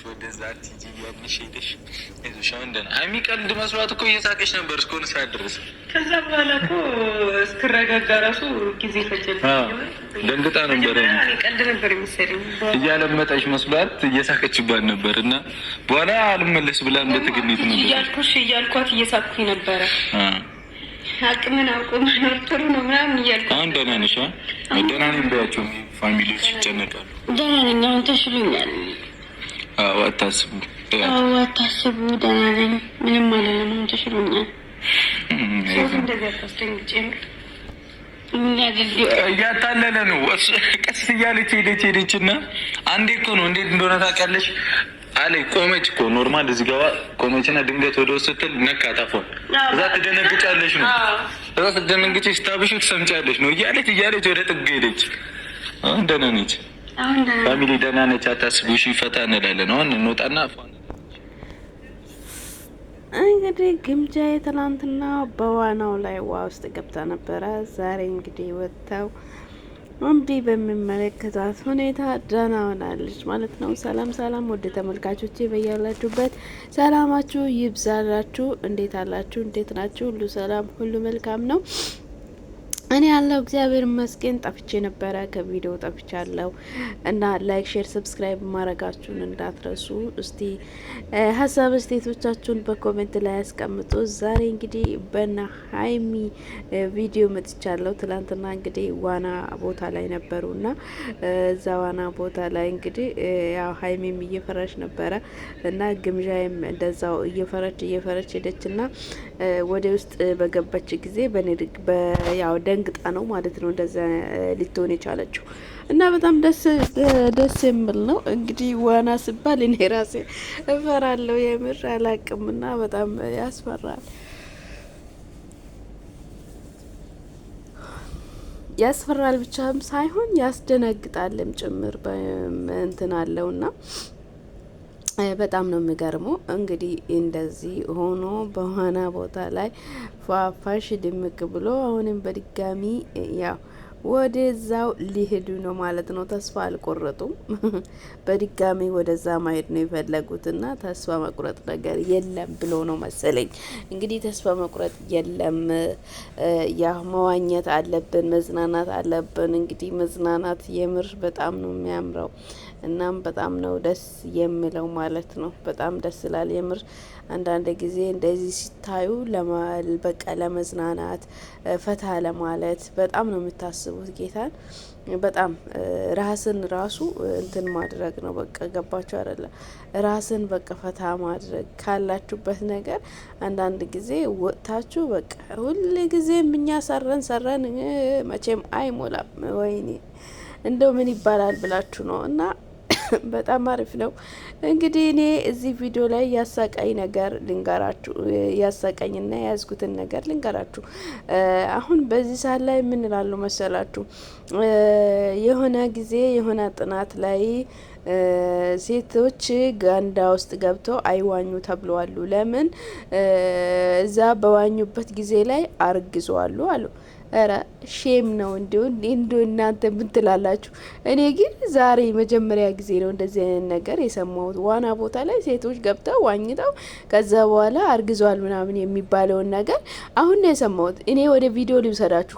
ወደዛ ትጂ ያንሽ ሄደሽ እዚሽ እንደና ሀይሚ ቀልድ መስሏት እኮ እየሳቀች ነበር እስከሆነ ሰዓት ድረስ። ከዛ በኋላ እኮ እስክረጋጋ ራሱ ጊዜ ፈጀብኝ። ደንግጣ ነበር። ቀልድ ነበር የሚሰለኝ። እያለመጠች መስሏት እየሳቀችባት ነበር እና በኋላ አልመለስ ብላ እንደተገኘት ነበር እያልኳት እየሳቅኩኝ ነበረ። አቅምን አውቆ መኖር ጥሩ ነው ምናምን እያልኩ። አሁን ደህና ነሽ? ደህና ነኝ ብያቸው ፋሚሊዎች ይጨነቃሉ። ደህና ነኝ አሁን ተሽሎኛል። አዎ አታስቡ፣ አታስቡ፣ ደህና ነኝ፣ ምንም አልልም፣ አሁን ተሽሎኛል። እንደዚያ አታስደንግጬ። እያታለለ ነው። ቀስ እያለች ሄደች እና አንዴ እኮ ነው እንዴት እንደሆነ ታውቂያለሽ አለ ቆመች እኮ ኖርማል እዚህ ጋር ቆመችና ድንገት ወደ ውስጥ ስትል ነካት አፏን። እዛ ትደነግጫለሽ ነው እዛ ትደነግጪ ስታብሽ ትሰምጫለሽ ነው እያለች ወደ ጥግ ሄደች። አሁን ደህና ነች ፋሚሊ ደህና ነች፣ አታስቡ። እሺ ፈታ እንላለን። አሁን እንወጣና እንግዲህ ግምጃ የትላንትና በዋናው ላይ ውሃ ውስጥ ገብታ ነበረ። ዛሬ እንግዲህ ወጥተው እንዲህ በሚመለከታት ሁኔታ ደህና ሆናለች ማለት ነው። ሰላም ሰላም፣ ወደ ተመልካቾቼ በያላችሁበት ሰላማችሁ ይብዛላችሁ። እንዴት አላችሁ? እንዴት ናችሁ? ሁሉ ሰላም፣ ሁሉ መልካም ነው። እኔ ያለው እግዚአብሔር ይመስገን። ጠፍቼ ነበረ፣ ከቪዲዮ ጠፍቻለሁ እና ላይክ፣ ሼር፣ ሰብስክራይብ ማድረጋችሁን እንዳትረሱ። እስቲ ሀሳብ አስተያየቶቻችሁን በኮሜንት ላይ ያስቀምጡ። ዛሬ እንግዲህ በና ሀይሚ ቪዲዮ መጥቻለሁ። ትላንትና እንግዲህ ዋና ቦታ ላይ ነበሩና እዛ ዋና ቦታ ላይ እንግዲህ ያው ሀይሚም እየፈረች ነበረ እና ግምዣይም እንደዛው እየፈረች ሄደችና ወደ ውስጥ በገባች ጊዜ ያው ደንግጣ ነው ማለት ነው እንደዛ ልትሆን የቻለችው እና በጣም ደስ የሚል ነው። እንግዲህ ዋና ሲባል እኔ ራሴ እፈራለሁ፣ የምር አላቅምና በጣም ያስፈራል። ያስፈራል ብቻም ሳይሆን ያስደነግጣልም ጭምር እንትን አለውና በጣም ነው የሚገርመው። እንግዲህ እንደዚህ ሆኖ በዋና ቦታ ላይ ፏፏሽ ድምቅ ብሎ አሁንም በድጋሚ ያው ወደዛው ሊሄዱ ነው ማለት ነው። ተስፋ አልቆረጡም። በድጋሚ ወደዛ ማሄድ ነው የፈለጉትና ተስፋ መቁረጥ ነገር የለም ብሎ ነው መሰለኝ። እንግዲህ ተስፋ መቁረጥ የለም። ያው መዋኘት አለብን፣ መዝናናት አለብን። እንግዲህ መዝናናት የምር በጣም ነው የሚያምረው። እናም በጣም ነው ደስ የሚለው ማለት ነው። በጣም ደስ ይላል የምር። አንዳንድ ጊዜ እንደዚህ ሲታዩ በቃ ለመዝናናት ፈታ ለማለት በጣም ነው የምታስቡት ጌታን። በጣም ራስን ራሱ እንትን ማድረግ ነው በቃ ገባችሁ አይደለ? ራስን በቃ ፈታ ማድረግ ካላችሁበት ነገር አንዳንድ ጊዜ ወጥታችሁ በቃ ሁሉ ጊዜ እኛ ሰረን መቼም አይሞላም። ወይኔ እንደው ምን ይባላል ብላችሁ ነው እና በጣም አሪፍ ነው። እንግዲህ እኔ እዚህ ቪዲዮ ላይ ያሳቀኝ ነገር ልንገራችሁ፣ ያሳቀኝና የያዝኩትን ነገር ልንገራችሁ። አሁን በዚህ ሰዓት ላይ ምን እላለሁ መሰላችሁ? የሆነ ጊዜ የሆነ ጥናት ላይ ሴቶች ገንዳ ውስጥ ገብተው አይዋኙ ተብለዋሉ። ለምን? እዛ በዋኙበት ጊዜ ላይ አርግዘዋሉ አሉ። ኧረ ሼም ነው እንዲሁ እናንተ ምን ትላላችሁ? እኔ ግን ዛሬ መጀመሪያ ጊዜ ነው እንደዚህ አይነት ነገር የሰማሁት። ዋና ቦታ ላይ ሴቶች ገብተው ዋኝተው ከዛ በኋላ አርግዟል ምናምን የሚባለውን ነገር አሁን ነው የሰማሁት። እኔ ወደ ቪዲዮ ልውሰዳችሁ፣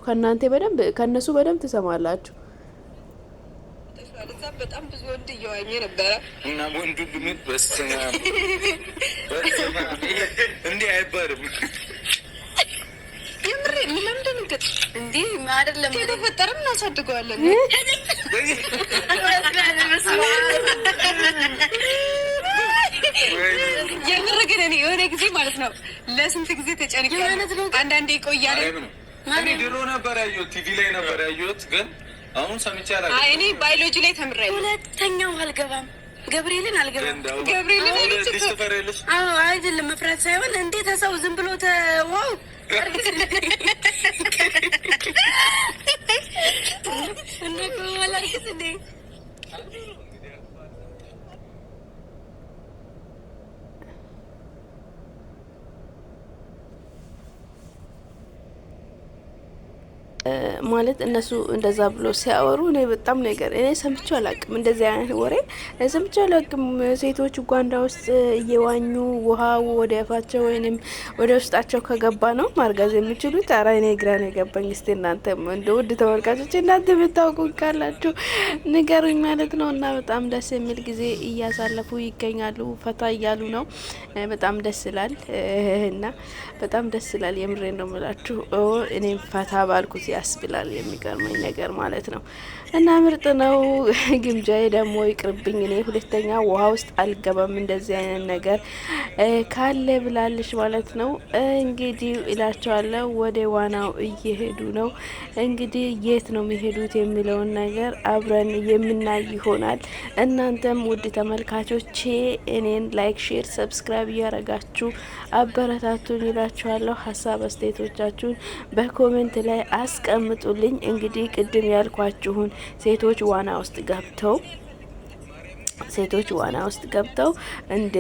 ከነሱ በደንብ ትሰማላችሁ። በጣም ብዙ ወንድ እየዋኘ ነበረ እና ወንዱ ግን በስማ እንዴ አይባልም። የምሬ ለምንድን ነው እንዴ? አይደለም ተፈጠረም እናሳድገዋለን። የምር ግን እኔ የሆነ ጊዜ ማለት ነው ለስንት ጊዜ ተጨንቄያለሁ። አንዳንዴ ይቆያል። እኔ ድሮ ነበር ያየሁት፣ ቲቪ ላይ ነበር ያየሁት ግን አሁን ሰምቼ አላውቅም። አይ እኔ ባዮሎጂ ላይ ተምሬያለሁ። ሁለተኛው አልገባም፣ ገብርኤልን አልገባም። ገብርኤልን አይደለም መፍራት ሳይሆን እንዴት ሰው ዝም ብሎ ተዋው ማለት እነሱ እንደዛ ብሎ ሲያወሩ እኔ በጣም ነገር እኔ ሰምቼው አላቅም። እንደዚህ አይነት ወሬ ሰምቼው አላቅም። ሴቶች ኡጋንዳ ውስጥ እየዋኙ ውሃው ወደ አፋቸው ወይንም ወደ ውስጣቸው ከገባ ነው ማርገዝ የሚችሉት። ኧረ እኔ ግራ ነው የገባኝ። እስቲ እናንተ እንደ ውድ ተመልካቾች እናንተ ብታውቁ ካላችሁ ንገሩኝ ማለት ነው። እና በጣም ደስ የሚል ጊዜ እያሳለፉ ይገኛሉ። ፈታ እያሉ ነው። በጣም ደስ ይላል እና በጣም ደስ ይላል። የምሬን ነው የምላችሁ። እኔም ፈታ ባልኩት ያስብላል። የሚገርመኝ ነገር ማለት ነው። እና ምርጥ ነው። ግምጃዬ ደግሞ ይቅርብኝ። እኔ ሁለተኛ ውሃ ውስጥ አልገባም እንደዚህ አይነት ነገር ካለ ብላለች ማለት ነው። እንግዲህ እላቸዋለሁ ወደ ዋናው እየሄዱ ነው። እንግዲህ የት ነው የሚሄዱት የሚለውን ነገር አብረን የምናይ ይሆናል። እናንተም ውድ ተመልካቾቼ እኔን ላይክ፣ ሼር፣ ሰብስክራይብ እያረጋችሁ አበረታቱኝ እላችኋለሁ። ሀሳብ አስተያየቶቻችሁን በኮሜንት ላይ አስቀምጡልኝ። እንግዲህ ቅድም ያልኳችሁን ሴቶች ዋና ውስጥ ገብተው እንደ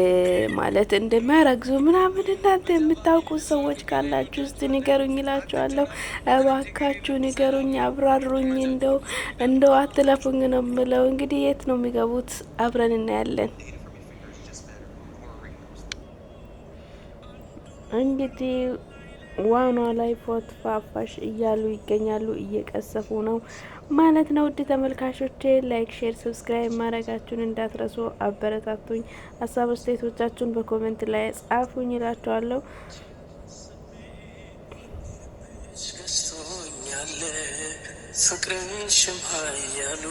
ማለት እንደሚያረግዙ ምናምን እናንተ የምታውቁት ሰዎች ካላችሁ እስቲ ንገሩኝ እላችኋለሁ። እባካችሁ ንገሩኝ፣ አብራሩኝ። እንደው አትለፉኝ ነው የምለው። እንግዲህ የት ነው የሚገቡት? አብረን እናያለን። እንግዲህ ዋኗ ላይ ፎት ፋፋሽ እያሉ ይገኛሉ። እየቀሰፉ ነው ማለት ነው። ውድ ተመልካቾቼ ላይክ፣ ሼር፣ ሰብስክራይብ ማድረጋችሁን እንዳትረሱ። አበረታቱኝ። ሀሳብ አስተያየቶቻችሁን በኮሜንት ላይ ጻፉኝ እላችኋለሁ። ፍቅርን ሽምሃያሉ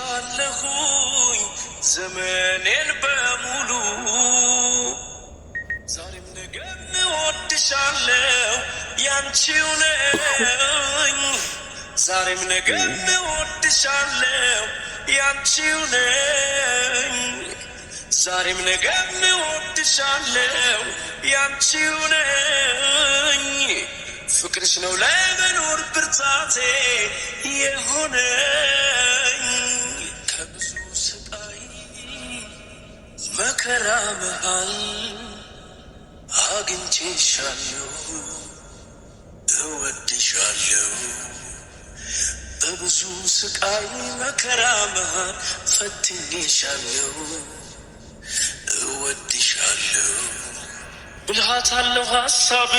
እወድሻለሁኝ ዘመኔን በሙሉ ዛሬም ነገም እወድሻለሁ ያንቺው ነኝ። ዛሬም ነገም እወድሻለሁ ያንቺው ነኝ። ዛሬም ነገም እወድሻለሁ ያንቺው ነኝ። ፍቅርሽ ነው ለመኖር ብርታቴ የሆነኝ። ከብዙ ስቃይ መከራ መሃል አግኝቼሻለሁ እወድሻለሁ። በብዙ ስቃይ መከራ መሃል ፈትኜሻለሁ እወድሻለሁ። ብልሃት አለው ሀሳብ